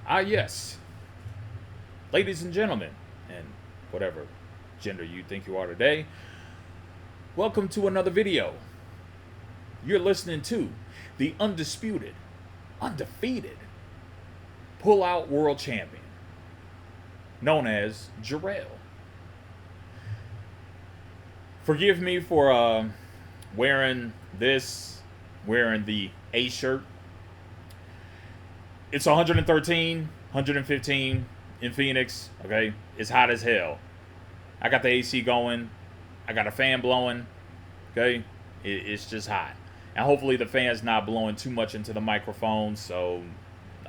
Yes. Ladies and gentlemen, and whatever gender you think you are today, welcome to another video. You're listening to the undisputed, undefeated, pull-out world champion, known as Jarrell. Forgive me for wearing the A shirt. It's 113, 115 in Phoenix, okay? It's hot as hell. I got the AC going. I got a fan blowing, okay? It's just hot. And hopefully the fan's not blowing too much into the microphone, so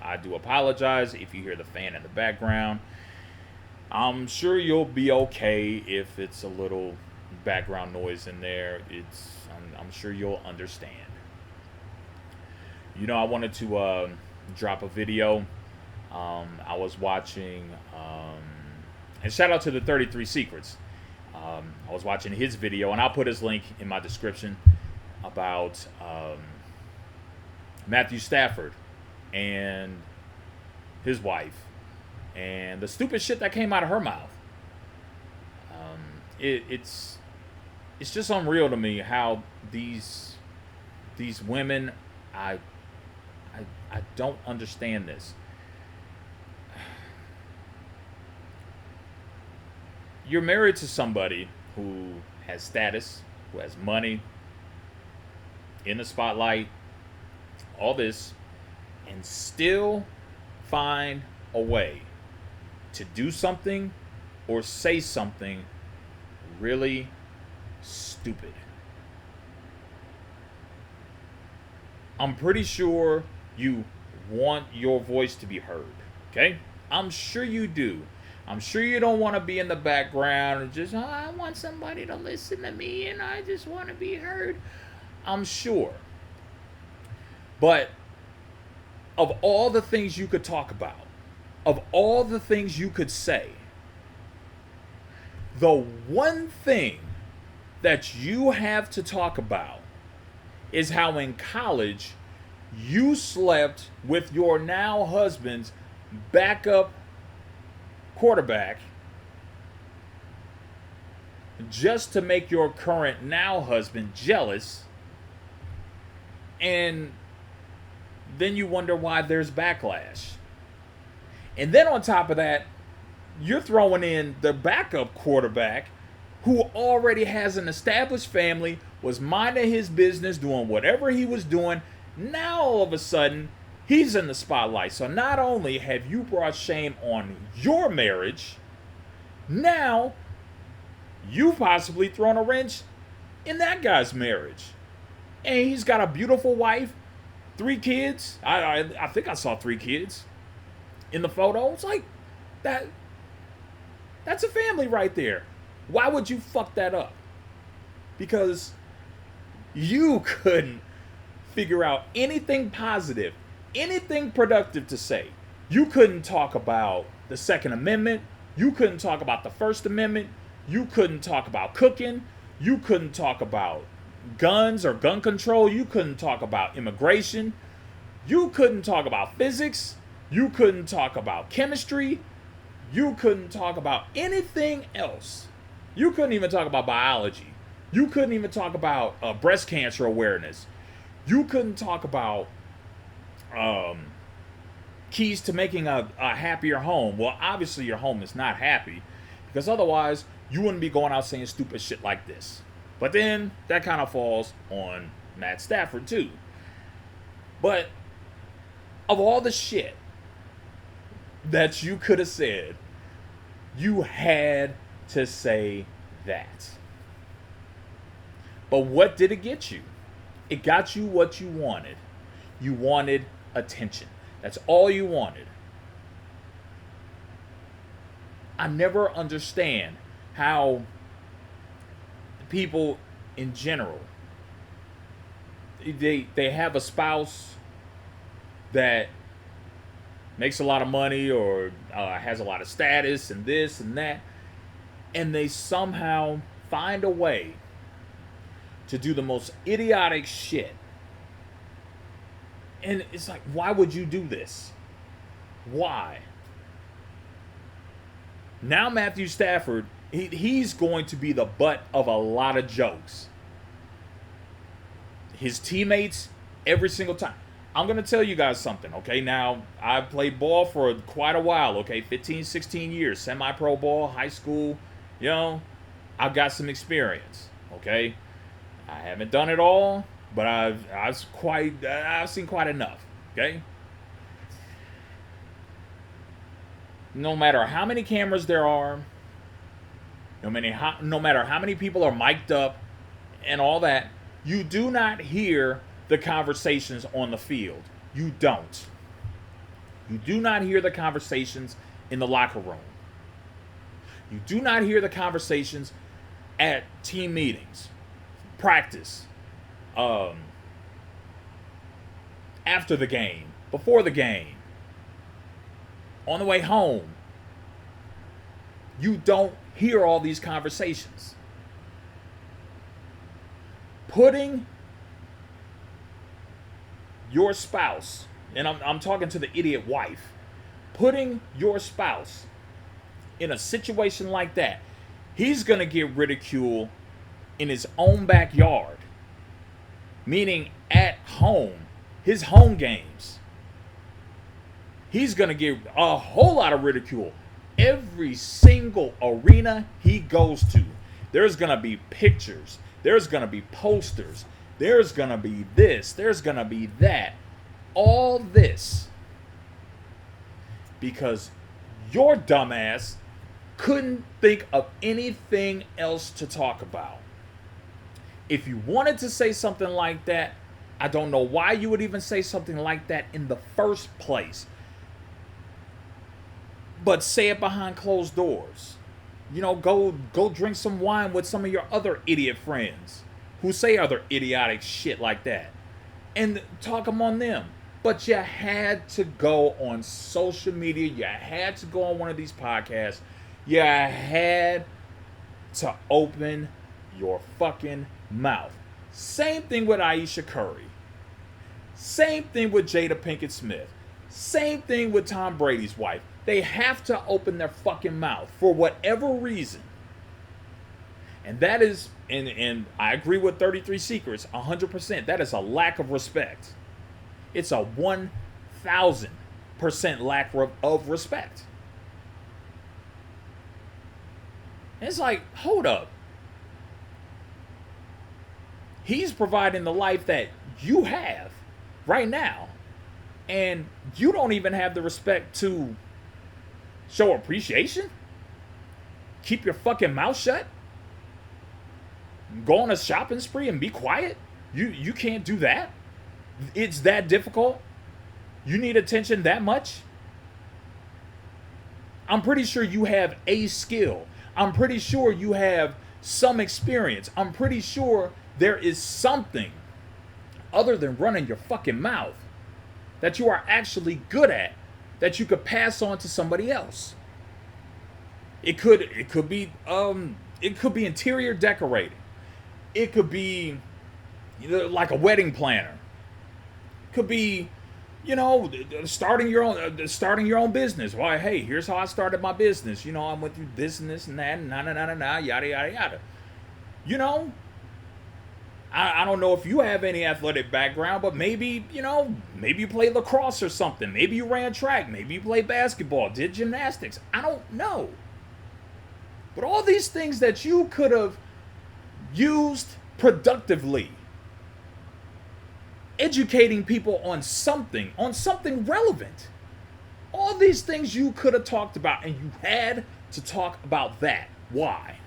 I do apologize if you hear the fan in the background. I'm sure you'll be okay if it's a little background noise in there. I'm sure you'll understand. You know, I wanted to drop a video. I was watching, and shout out to the 33 Secrets. I was watching his video, and I'll put his link in my description, about Matt Stafford and his wife and the stupid shit that came out of her mouth. It's just unreal to me how these women, I don't understand this. You're married to somebody who has status, who has money, in the spotlight, all this, and still find a way to do something or say something really stupid. I'm pretty sure you want your voice to be heard, okay? I'm sure you do. I'm sure you don't want to be in the background and just, I want somebody to listen to me and I just want to be heard. I'm sure. But of all the things you could talk about, of all the things you could say, the one thing that you have to talk about is how in college you slept with your now husband's backup quarterback just to make your current now husband jealous, and then you wonder why there's backlash. And then on top of that, you're throwing in the backup quarterback who already has an established family, was minding his business, doing whatever he was doing. Now all of a sudden, he's in the spotlight. So not only have you brought shame on your marriage, now you've possibly thrown a wrench in that guy's marriage. And he's got a beautiful wife, 3 kids. I think I saw 3 kids in the photo. It's like, that's a family right there. Why would you fuck that up? Because you couldn't figure out anything positive, anything productive to say. You couldn't talk about the Second Amendment. You couldn't talk about the First Amendment. You couldn't talk about cooking. You couldn't talk about guns or gun control. You couldn't talk about immigration. You couldn't talk about physics. You couldn't talk about chemistry. You couldn't talk about anything else. You couldn't even talk about biology. You couldn't even talk about breast cancer awareness. You couldn't talk about keys to making a happier home. Well, obviously your home is not happy, because otherwise you wouldn't be going out saying stupid shit like this. But then that kind of falls on Matt Stafford too. But of all the shit that you could have said, you had to say that. But what did it get you? It got you what you wanted. You wanted attention. That's all you wanted. I never understand how people in general, they have a spouse that makes a lot of money or has a lot of status and this and that, and they somehow find a way to do the most idiotic shit. And it's like, why would you do this? Why? Now Matthew Stafford, he's going to be the butt of a lot of jokes. His teammates, every single time. I'm going to tell you guys something, okay? Now, I've played ball for quite a while, okay? 15, 16 years. Semi-pro ball, high school. You know, I've got some experience, okay? I haven't done it all, but I've seen quite enough, okay? No matter how many cameras there are, no matter how many people are mic'd up and all that, you do not hear the conversations on the field. You don't. You do not hear the conversations in the locker room. You do not hear the conversations at team meetings, practice, after the game, before the game, on the way home. You don't hear all these conversations. Putting your spouse, and I'm talking to the idiot wife, putting your spouse in a situation like that, he's going to get ridiculed in his own backyard. Meaning at home, his home games. He's going to get a whole lot of ridicule. Every single arena he goes to, there's going to be pictures. There's going to be posters. There's going to be this. There's going to be that. All this because your dumbass couldn't think of anything else to talk about. If you wanted to say something like that, I don't know why you would even say something like that in the first place. But say it behind closed doors. You know, go drink some wine with some of your other idiot friends who say other idiotic shit like that. And talk among them. But you had to go on social media. You had to go on one of these podcasts. You had to open your fucking mouth. Same thing with Aisha Curry. Same thing with Jada Pinkett Smith. Same thing with Tom Brady's wife. They have to open their fucking mouth for whatever reason. And that is, and I agree with 33 Secrets 100%. That is a lack of respect. It's a 1,000% lack of respect. And it's like, hold up. He's providing the life that you have right now. And you don't even have the respect to show appreciation? Keep your fucking mouth shut? Go on a shopping spree and be quiet? You can't do that? It's that difficult? You need attention that much? I'm pretty sure you have a skill. I'm pretty sure you have some experience. I'm pretty sure there is something other than running your fucking mouth that you are actually good at that you could pass on to somebody else. It could be interior decorating. It could be like a wedding planner. It could be, starting your own business. Why, hey, here's how I started my business. I went through this and this and that and yada yada yada. I don't know if you have any athletic background, but maybe you play lacrosse or something. Maybe you ran track. Maybe you played basketball, did gymnastics. I don't know. But all these things that you could have used productively, educating people on something relevant. All these things you could have talked about, and you had to talk about that. Why?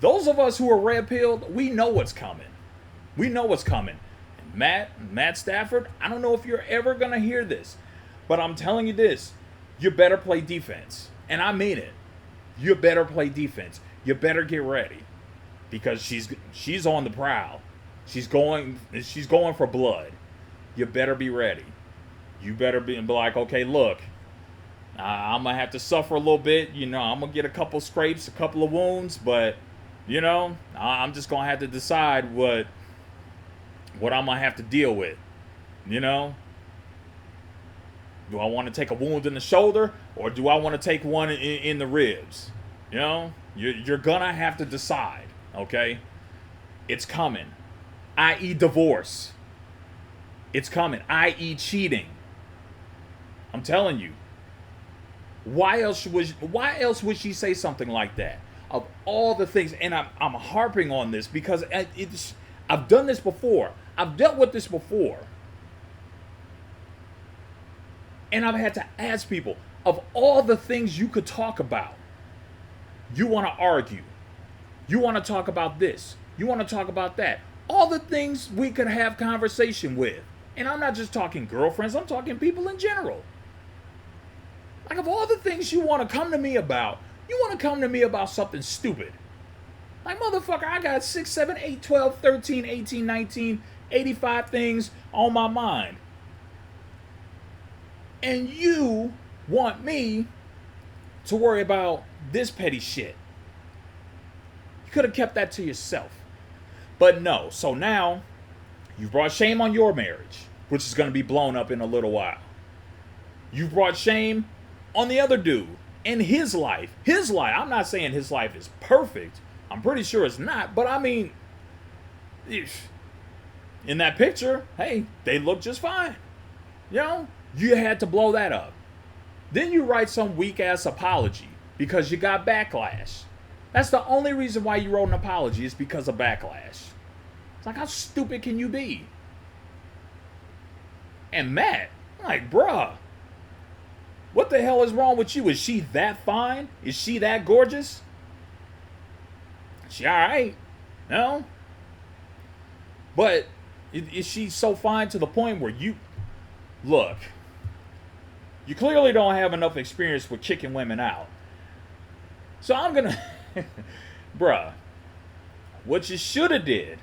Those of us who are red-pilled, we know what's coming. We know what's coming. And Matt Stafford, I don't know if you're ever going to hear this, but I'm telling you this. You better play defense. And I mean it. You better play defense. You better get ready. Because she's on the prowl. She's going for blood. You better be ready. You better be like, okay, look, I'm going to have to suffer a little bit. I'm going to get a couple scrapes, a couple of wounds, but I'm just going to have to decide what I'm going to have to deal with, Do I want to take a wound in the shoulder, or do I want to take one in the ribs? You know, you're gonna have to decide, okay? It's coming, i.e. divorce. It's coming, i.e. cheating. I'm telling you. Why else would she say something like that? Of all the things, and I'm harping on this because I've done this before. I've dealt with this before. And I've had to ask people, of all the things you could talk about, you want to argue. You want to talk about this. You want to talk about that. All the things we could have conversation with. And I'm not just talking girlfriends, I'm talking people in general. Like, of all the things you want to come to me about, you want to come to me about something stupid. Like, motherfucker, I got 6, 7, 8, 12, 13, 18, 19, 85 things on my mind. And you want me to worry about this petty shit. You could have kept that to yourself. But no. So now, you brought shame on your marriage, which is going to be blown up in a little while. You brought shame on the other dude in his life. His life. I'm not saying his life is perfect. I'm pretty sure it's not. But I mean, in that picture, hey, they look just fine. You know, you had to blow that up. Then you write some weak ass apology because you got backlash. That's the only reason why you wrote an apology, is because of backlash. It's like, how stupid can you be? And Matt, like, bruh, what the hell is wrong with you? Is she that fine? Is she that gorgeous? She alright, no? But is she so fine to the point where you... Look, you clearly don't have enough experience with kicking women out. So I'm gonna... Bruh, what you shoulda did,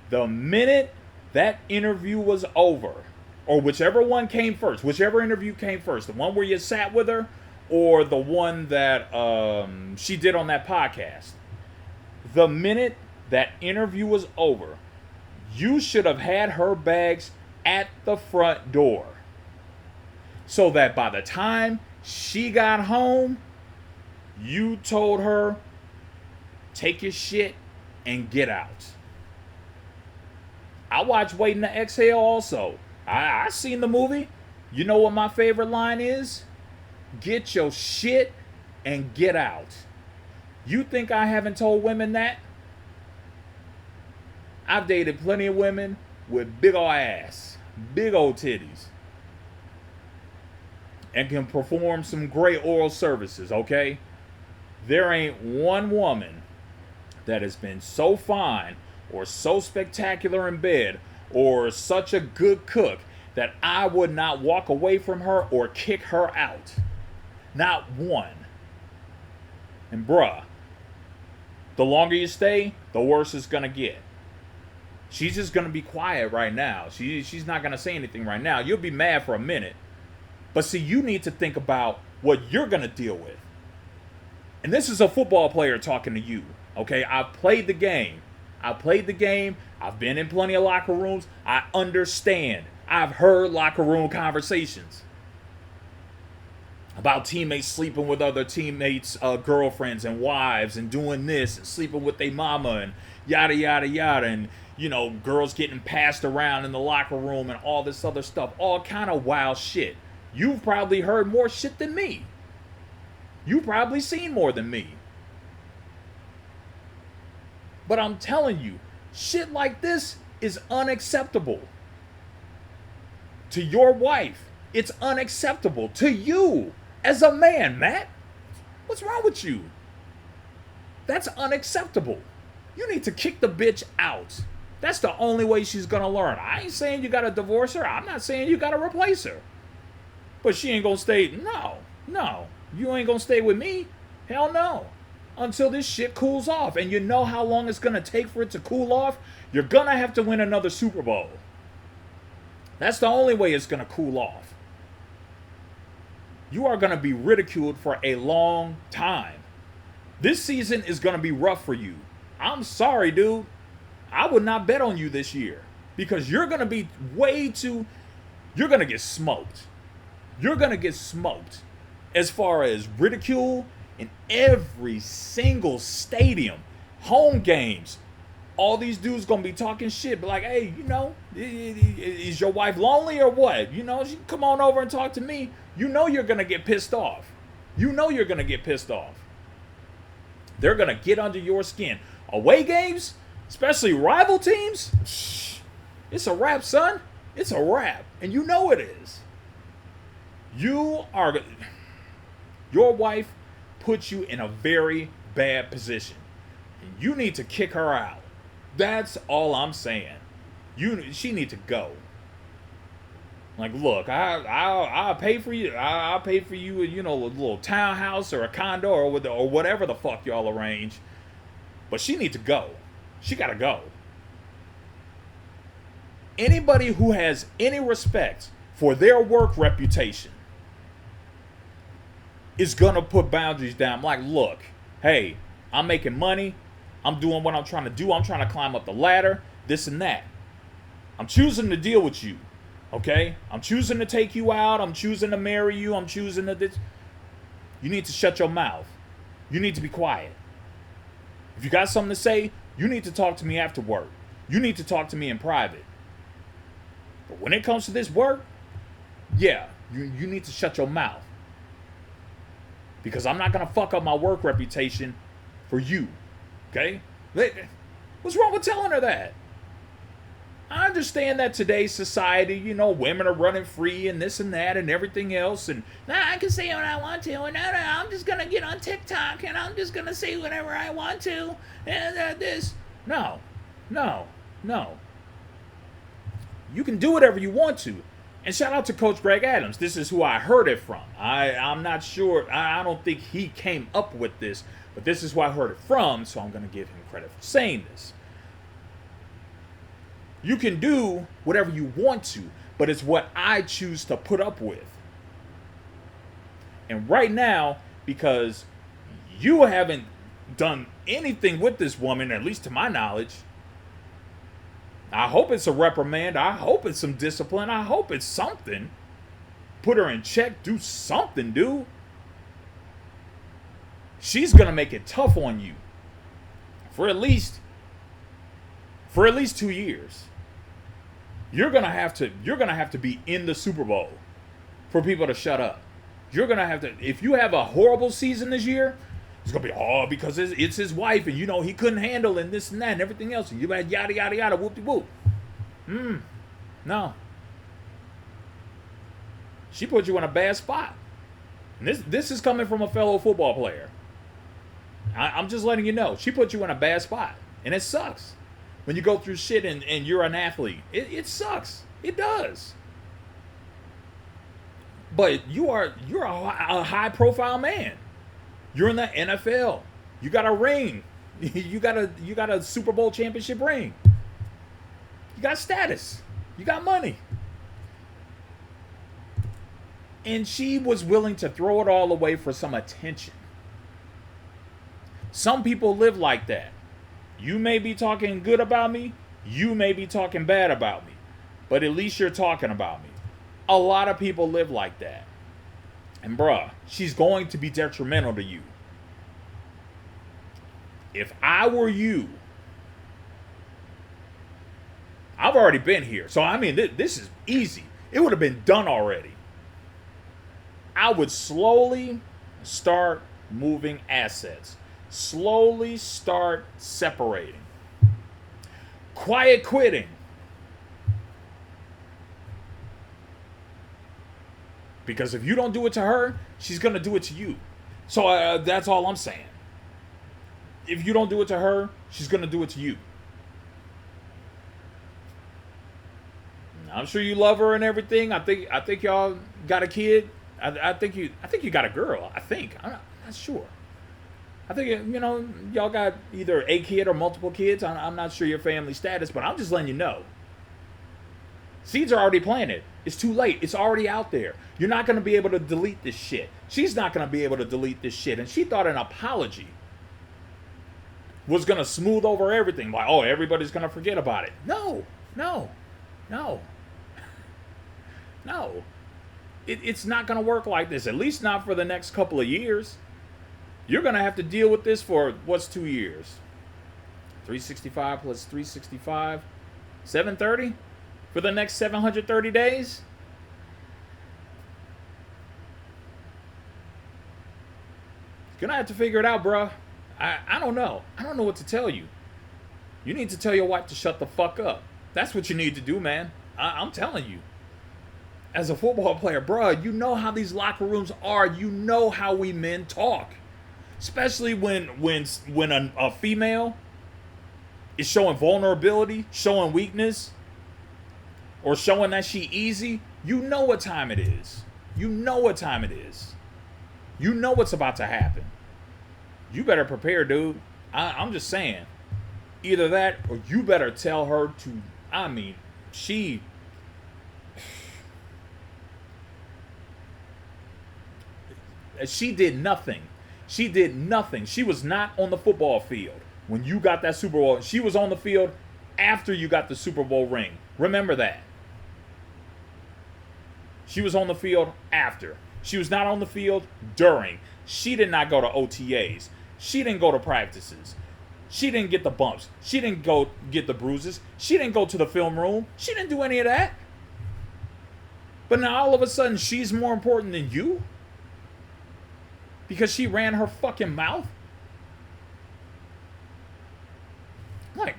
the minute that interview was over, or whichever one came first, whichever interview came first, the one where you sat with her, or the one that she did on that podcast, the minute that interview was over, you should have had her bags at the front door, so that by the time she got home, you told her, take your shit and get out. I watched Waiting to Exhale also. I seen the movie. You know what my favorite line is? Get your shit and get out. You think I haven't told women that? I've dated plenty of women with big ol' ass, big old titties, and can perform some great oral services, okay? There ain't one woman that has been so fine or so spectacular in bed or such a good cook that I would not walk away from her or kick her out. Not one. And bruh, the longer you stay, the worse it's gonna get. She's just gonna be quiet right now. She's not gonna say anything right now. You'll be mad for a minute. But see, you need to think about what you're gonna deal with. And this is a football player talking to you. Okay, I've played the game. I've been in plenty of locker rooms. I understand. I've heard locker room conversations about teammates sleeping with other teammates' girlfriends and wives and doing this and sleeping with their mama and yada, yada, yada. And, you know, girls getting passed around in the locker room and all this other stuff. All kind of wild shit. You've probably heard more shit than me. You've probably seen more than me. But I'm telling you, shit like this is unacceptable. To your wife, it's unacceptable. To you, as a man, Matt, what's wrong with you? That's unacceptable. You need to kick the bitch out. That's the only way she's gonna learn. I ain't saying you gotta divorce her. I'm not saying you gotta replace her. But she ain't gonna stay. No. You ain't gonna stay with me. Hell no. Until this shit cools off. And you know how long it's gonna take for it to cool off? You're gonna have to win another Super Bowl. That's the only way it's gonna cool off. You are gonna be ridiculed for a long time. This season is gonna be rough for you. I'm sorry, dude. I would not bet on you this year. Because you're gonna be way too... you're going to get smoked. You're going to get smoked as far as ridicule in every single stadium, home games. All these dudes going to be talking shit, but like, hey, is your wife lonely or what? She come on over and talk to me. You're going to get pissed off. You're going to get pissed off. They're going to get under your skin. Away games, especially rival teams, it's a wrap, son. It's a wrap. And you know it is. Your wife puts you in a very bad position. And you need to kick her out. That's all I'm saying. She need to go. Like, look, I'll pay for you. I'll pay for you, a little townhouse or a condo or whatever the fuck y'all arrange. But she need to go. She gotta go. Anybody who has any respect for their work reputation is gonna put boundaries down. Like, look, hey, I'm making money. I'm doing what I'm trying to do. I'm trying to climb up the ladder, this and that. I'm choosing to deal with you. Okay? I'm choosing to take you out. I'm choosing to marry you. I'm choosing to this. You need to shut your mouth. You need to be quiet. If you got something to say, you need to talk to me after work. You need to talk to me in private. But when it comes to this work, yeah, you need to shut your mouth. Because I'm not going to fuck up my work reputation for you. Okay? What's wrong with telling her that? I understand that today's society, women are running free and this and that and everything else. And I can say what I want to. And I'm just going to get on TikTok and I'm just going to say whatever I want to. And this. No. You can do whatever you want to. And shout out to Coach Greg Adams. This is who I heard it from. I'm not sure. I don't think he came up with this. But this is who I heard it from. So I'm going to give him credit for saying this. You can do whatever you want to, but it's what I choose to put up with. And right now, because you haven't done anything with this woman, at least to my knowledge, I hope it's a reprimand. I hope it's some discipline. I hope it's something. Put her in check. Do something, dude. She's going to make it tough on you for at least 2 years. You're gonna have to be in the Super Bowl for people to shut up. You're gonna have to. If you have a horrible season this year, it's gonna be because it's his wife and he couldn't handle and this and that and everything else and you had yada yada yada whoop de whoop. No. She put you in a bad spot. And this is coming from a fellow football player. I'm just letting you know. She put you in a bad spot, and it sucks. When you go through shit and you're an athlete, it sucks. It does. But you're a high profile man. You're in the NFL. You got a ring. You got a Super Bowl championship ring. You got status. You got money. And she was willing to throw it all away for some attention. Some people live like that. You may be talking good about me. You may be talking bad about me. But at least you're talking about me. A lot of people live like that. And bruh, she's going to be detrimental to you. If I were you, I've already been here. So, this is easy. It would have been done already. I would slowly start moving assets. Slowly start separating. Quiet quitting. Because if you don't do it to her, she's going to do it to you. So that's all I'm saying. If you don't do it to her, she's going to do it to you. I'm sure you love her and everything. I think y'all got a kid. I think you got a girl. I'm not sure. I think, y'all got either a kid or multiple kids. I'm not sure your family status, but I'm just letting you know. Seeds are already planted. It's too late. It's already out there. You're not going to be able to delete this shit. She's not going to be able to delete this shit. And she thought an apology was going to smooth over everything. Like, everybody's going to forget about it. No. No. It's not going to work like this, at least not for the next couple of years. You're going to have to deal with this for, what's 2 years? 365 plus 365, 730 for the next 730 days? You're going to have to figure it out, bruh. I don't know. I don't know what to tell you. You need to tell your wife to shut the fuck up. That's what you need to do, man. I'm telling you. As a football player, bruh, you know how these locker rooms are. You know how we men talk. Especially when a female is showing vulnerability, showing weakness, or showing that she easy. You know what time it is. You know what time it is. You know what's about to happen. You better prepare, dude. I'm just saying. Either that or you better tell her to, I mean, she did nothing. She did nothing. She was not on the football field when you got that Super Bowl. She was on the field after you got the Super Bowl ring. Remember that. She was on the field after. She was not on the field during. She did not go to OTAs. She didn't go to practices. She didn't get the bumps. She didn't go get the bruises. She didn't go to the film room. She didn't do any of that. But now all of a sudden she's more important than you? Because she ran her fucking mouth? Like,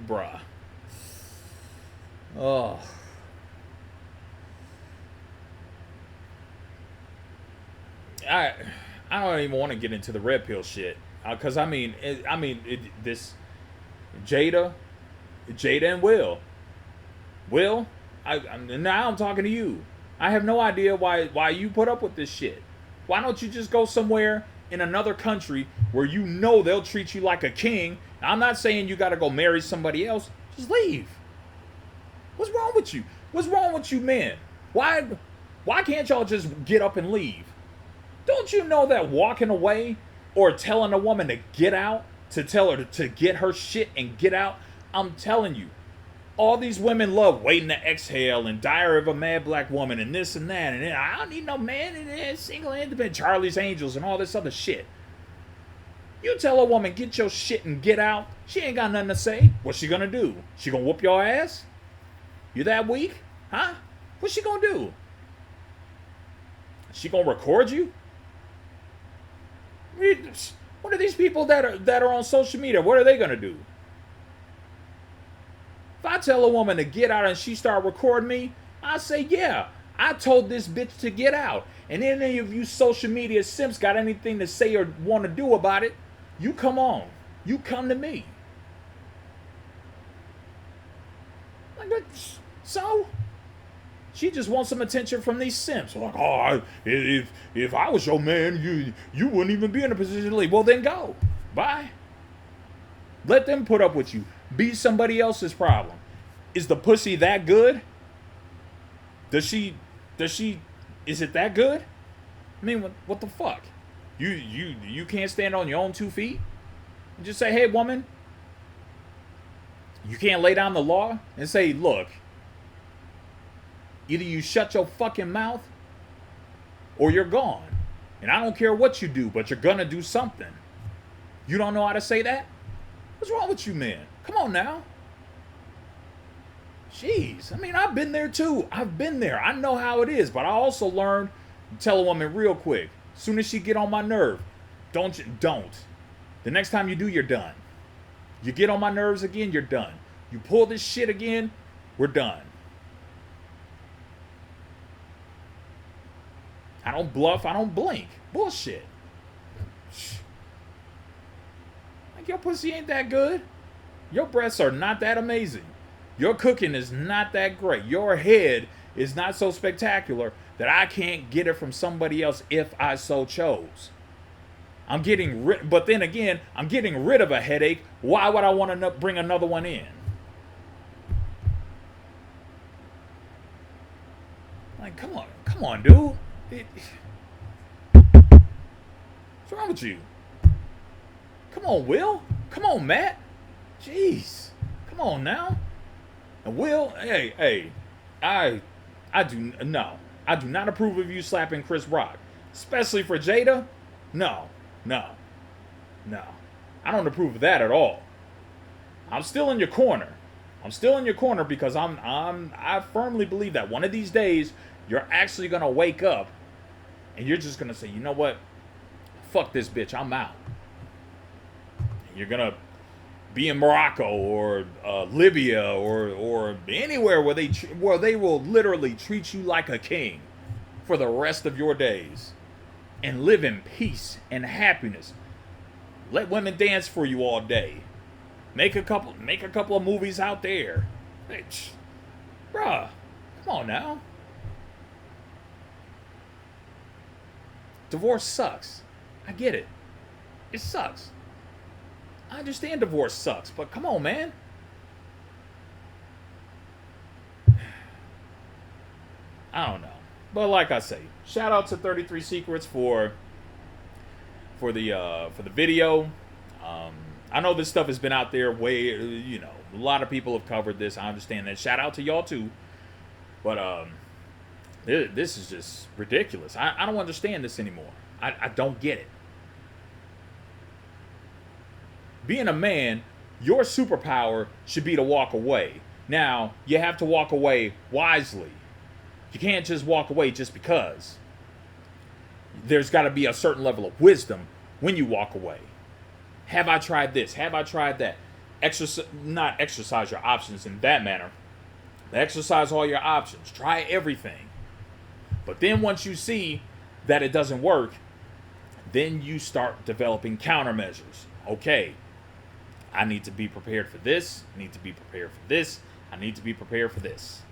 bruh. Oh. I don't even want to get into the red pill shit, because this Jada and Will, now I'm talking to you. I have no idea why you put up with this shit. Why don't you just go somewhere in another country where you know they'll treat you like a king? I'm not saying you got to go marry somebody else. Just leave. What's wrong with you? What's wrong with you men? Why can't y'all just get up and leave? Don't you know that walking away or telling a woman to get out, to tell her to get her shit and get out, I'm telling you, all these women love Waiting to Exhale and Diary of a Mad Black Woman and this and that, and I don't need no man and single independent, Charlie's Angels and all this other shit. You tell a woman, get your shit and get out, she ain't got nothing to say. What's she gonna do? She gonna whoop your ass? You that weak? Huh? What's she gonna do? She gonna record you? What are these people that are on social media? What are they gonna do? If I tell a woman to get out and she start recording me, I say, yeah, I told this bitch to get out. And any of you social media simps got anything to say or want to do about it, you come on. You come to me. Like, so? She just wants some attention from these simps. Like, oh, if I was your man, you wouldn't even be in a position to leave. Well, then go. Bye. Let them put up with you. Be somebody else's problem. Is the pussy that good? Is it that good? I mean, what the fuck? You can't stand on your own 2 feet? And just say, hey, woman, you can't lay down the law and say, look, either you shut your fucking mouth or you're gone. And I don't care what you do, but you're gonna do something. You don't know how to say that? What's wrong with you, man? Come on now. Jeez, I mean, I've been there too. I've been there. I know how it is, but I also learned to tell a woman real quick. As soon as she get on my nerve, don't. The next time you do, you're done. You get on my nerves again, you're done. You pull this shit again, we're done. I don't bluff, I don't blink. Bullshit. Like, your pussy ain't that good. Your breasts are not that amazing. Your cooking is not that great. Your head is not so spectacular that I can't get it from somebody else if I so chose. But then again, I'm getting rid of a headache. Why would I want to bring another one in? Like, come on, dude. What's wrong with you? Come on, Will. Come on, Matt. Jeez. Come on now. And Will, hey, I do not approve of you slapping Chris Rock, especially for Jada. No, no, no. I don't approve of that at all. I'm still in your corner. I'm still in your corner because I firmly believe that one of these days you're actually gonna wake up and you're just gonna say, you know what? Fuck this bitch. I'm out. And you're gonna be in Morocco or Libya or anywhere where they will literally treat you like a king for the rest of your days and live in peace and happiness. Let women dance for you all day. Make a couple of movies out there. Bitch. Bruh, come on now. Divorce sucks. I get it. It sucks. I understand divorce sucks, but come on, man. I don't know. But like I say, shout out to 33 Secrets for the video. I know this stuff has been out there way, a lot of people have covered this. I understand that. Shout out to y'all too. But this is just ridiculous. I don't understand this anymore. I don't get it. Being a man, your superpower should be to walk away. Now, you have to walk away wisely. You can't just walk away just because. There's got to be a certain level of wisdom when you walk away. Have I tried this? Have I tried that? Not exercise your options in that manner. Exercise all your options. Try everything. But then once you see that it doesn't work, then you start developing countermeasures. Okay, I need to be prepared for this. I need to be prepared for this. I need to be prepared for this.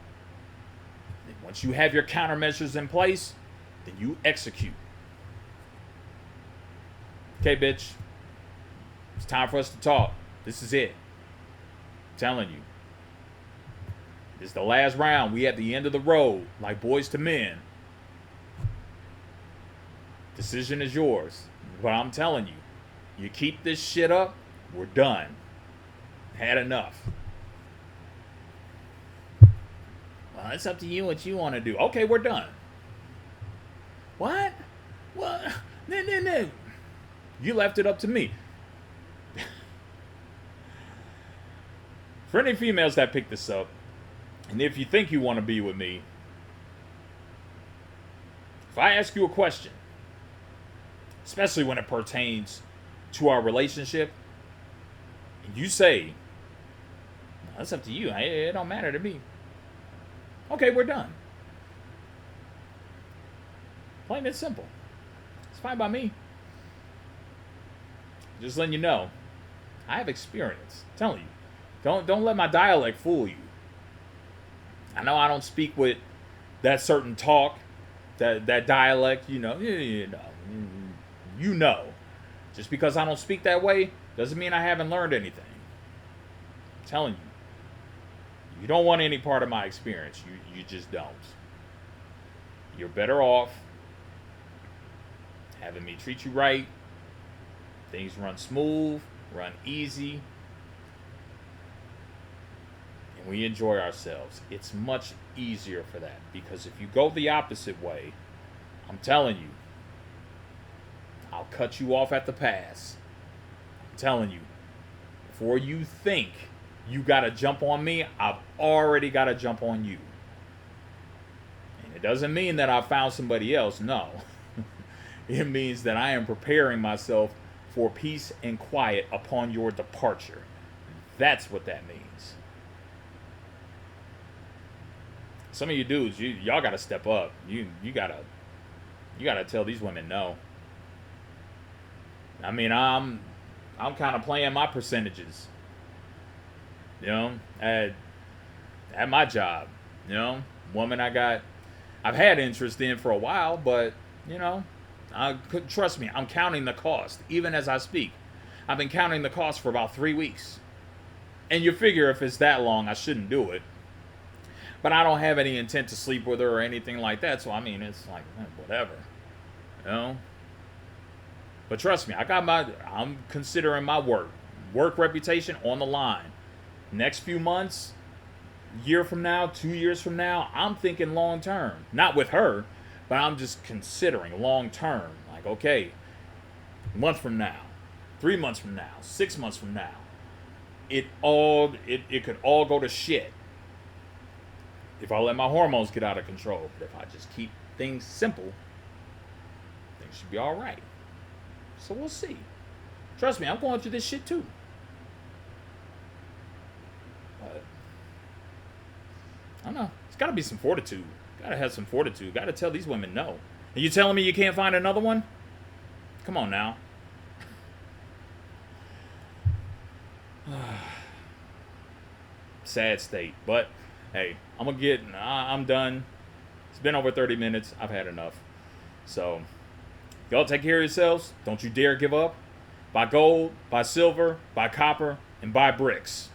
And once you have your countermeasures in place, then you execute. Okay, bitch. It's time for us to talk. This is it. I'm telling you. This is the last round. We at the end of the road, like boys to men. Decision is yours. But I'm telling you, you keep this shit up, we're done. Had enough. Well, it's up to you what you want to do. Okay, we're done. What? What? No. You left it up to me. For any females that pick this up, and if you think you want to be with me, if I ask you a question, especially when it pertains to our relationship, and you say, well, that's up to you. It don't matter to me. Okay, we're done. Plain and simple. It's fine by me. Just letting you know, I have experience. I'm telling you. Don't let my dialect fool you. I know I don't speak with that certain talk, that dialect, you know. Just because I don't speak that way doesn't mean I haven't learned anything. I'm telling you. You don't want any part of my experience. You just don't. You're better off having me treat you right. Things run smooth, run easy. And we enjoy ourselves. It's much easier for that. Because if you go the opposite way, I'm telling you, I'll cut you off at the pass. I'm telling you, before you think you got to jump on me, I've already got to jump on you. And it doesn't mean that I found somebody else. No. It means that I am preparing myself for peace and quiet upon your departure. That's what that means. Some of you dudes, y'all got to step up. You got to tell these women no. I mean, I'm kind of playing my percentages. You know, at my job, you know, woman I've had interest in for a while, but, you know, trust me, I'm counting the cost, even as I speak. I've been counting the cost for about 3 weeks. And you figure if it's that long, I shouldn't do it. But I don't have any intent to sleep with her or anything like that, so I mean, it's like, whatever, you know. But trust me, I'm considering my work reputation on the line. Next few months, year from now, 2 years from now, I'm thinking long term. Not with her, but I'm just considering long term. Like, okay, a month from now, 3 months from now, 6 months from now, it could all go to shit if I let my hormones get out of control. But if I just keep things simple, things should be all right. So we'll see. Trust me, I'm going through this shit too. But I don't know. It's got to be some fortitude. Got to have some fortitude. Got to tell these women no. Are you telling me you can't find another one? Come on now. Sad state. But hey, I'm done. It's been over 30 minutes. I've had enough. So y'all take care of yourselves. Don't you dare give up. Buy gold, buy silver, buy copper, and buy bricks.